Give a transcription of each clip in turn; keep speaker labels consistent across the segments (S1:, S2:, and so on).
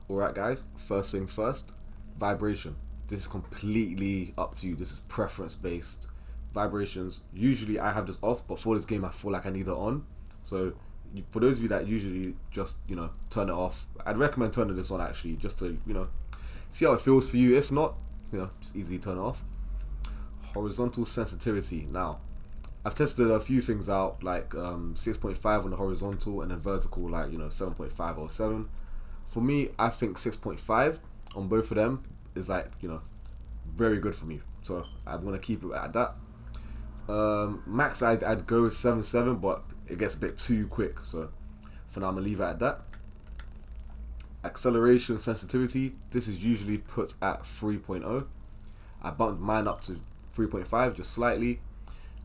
S1: Alright guys, first things first, vibration. This is completely up to you. This is preference based. Vibrations, usually I have this off, but for this game I feel like I need it on. So for those of you that usually just, turn it off, I'd recommend turning this on actually, just to, see how it feels for you. If not, just easily turn it off. Horizontal sensitivity. Now, I've tested a few things out, like 6.5 on the horizontal and then vertical, like 7.5 or 7. For me, I think 6.5 on both of them is like very good for me. So I'm gonna keep it at that. Max, I'd go with 7.7, but it gets a bit too quick. So for now, I'm gonna leave it at that. Acceleration sensitivity. This is usually put at 3.0. I bumped mine up to 3.5 just slightly.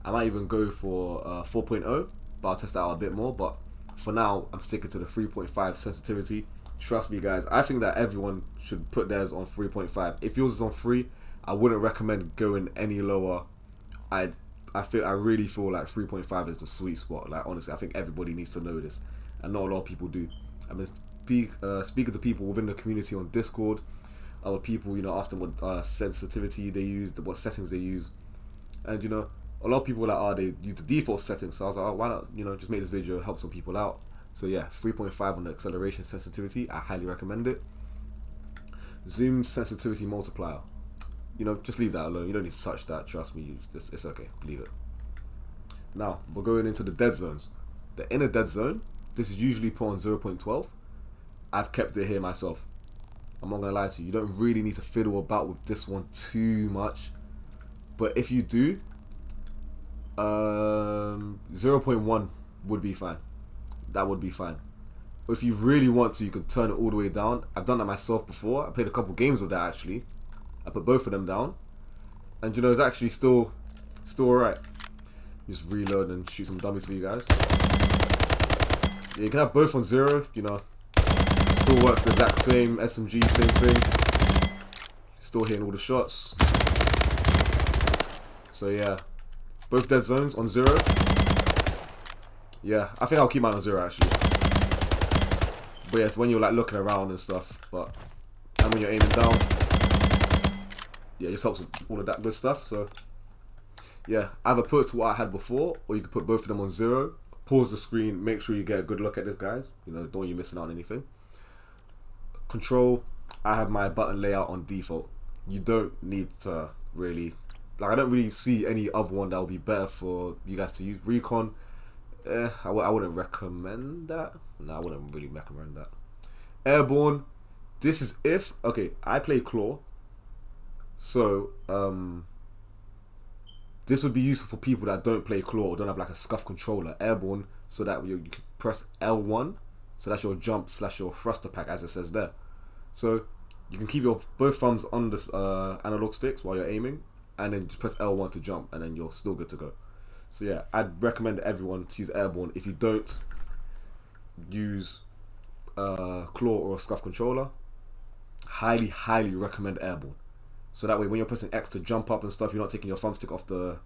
S1: I might even go for 4.0, but I'll test that out a bit more. But for now, I'm sticking to the 3.5 sensitivity. Trust me, guys. I think that everyone should put theirs on 3.5. If yours is on 3, I wouldn't recommend going any lower. I really feel like 3.5 is the sweet spot. Like honestly, I think everybody needs to know this, and not a lot of people do. I've been speaking to people within the community on Discord. Other people, ask them what sensitivity they use, what settings they use, and a lot of people are like, they use the default settings. So I was like, why not, just make this video, help some people out. So yeah, 3.5 on the acceleration sensitivity. I highly recommend it. Zoom sensitivity multiplier. Just leave that alone. You don't need to touch that. Trust me, it's okay. Leave it. Now, we're going into the dead zones. The inner dead zone, this is usually put on 0.12. I've kept it here myself. I'm not going to lie to you. You don't really need to fiddle about with this one too much. But if you do, 0.1 would be fine. That would be fine. If you really want to, you can turn it all the way down. I've done that myself before. I played a couple games with that actually. I put both of them down, and it's actually still alright. Just reload and shoot some dummies for you guys. Yeah, you can have both on 0. Still works the exact same SMG, same thing. Still hitting all the shots. So yeah, both dead zones on 0. Yeah, I think I'll keep mine on 0 actually. But yeah, it's when you're like looking around and stuff. And when you're aiming down, yeah, it just helps with all of that good stuff. So yeah, either put it to what I had before, or you can put both of them on 0. Pause the screen, make sure you get a good look at this, guys. Don't want you missing out on anything. Control, I have my button layout on default. You don't need to really, I don't really see any other one that will be better for you guys to use. Recon, I wouldn't recommend that. No, I wouldn't really recommend that. Airborne, this is if, okay, I play Claw. So, this would be useful for people that don't play Claw or don't have like a scuff controller. Airborne, so that you can press L1, so that's your jump / your thruster pack, as it says there. So you can keep your both thumbs on the analog sticks while you're aiming, and then just press L1 to jump, and then you're still good to go. So yeah, I'd recommend everyone to use Airborne. If you don't use Claw or a scuff controller, highly recommend Airborne. So that way when you're pressing X to jump up and stuff, you're not taking your thumbstick off the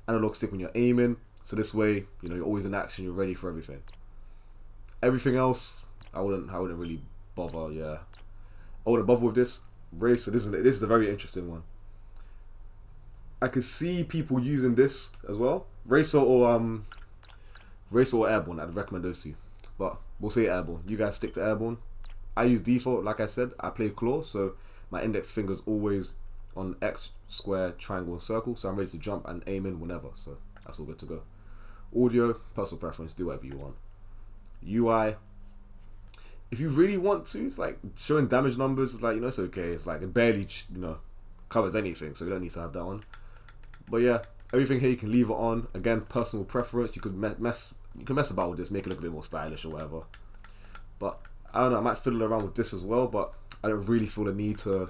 S1: analog stick when you're aiming. So this way, you're always in action, you're ready for everything. Everything else, I wouldn't really bother. Yeah, I wouldn't bother with this. Racer, this is a very interesting one. I could see people using this as well. Racer or Airborne. I'd recommend those two, but we'll say Airborne. You guys stick to Airborne. I use default, like I said. I play Claw, so my index finger's always on X, square, triangle, and circle. So I'm ready to jump and aim in whenever. So that's all good to go. Audio, personal preference. Do whatever you want. UI, if you really want to, it's like showing damage numbers. It's like it's okay. It's like it barely covers anything, so you don't need to have that on. But yeah, everything here you can leave it on. Again, personal preference. You could mess about with this, make it look a bit more stylish or whatever. But I don't know. I might fiddle around with this as well, but I don't really feel the need to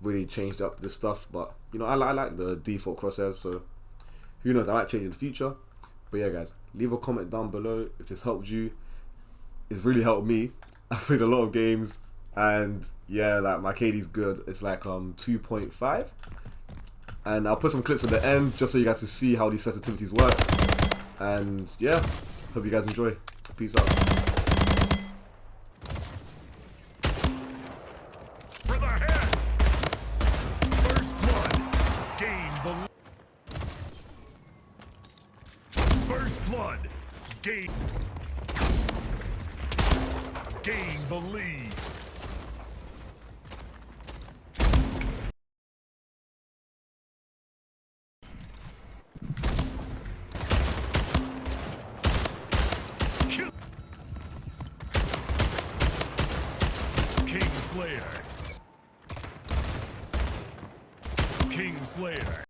S1: really change up this stuff. But I like the default crosshairs, so who knows? I might change in the future. But yeah, guys, leave a comment down below if this helped you. It's really helped me. I played a lot of games, and yeah, like my KD's good. It's like 2.5, and I'll put some clips at the end just so you guys can see how these sensitivities work. And yeah, hope you guys enjoy. Peace out.
S2: First blood. Gain the lead. Kill. King Slayer. King Slayer.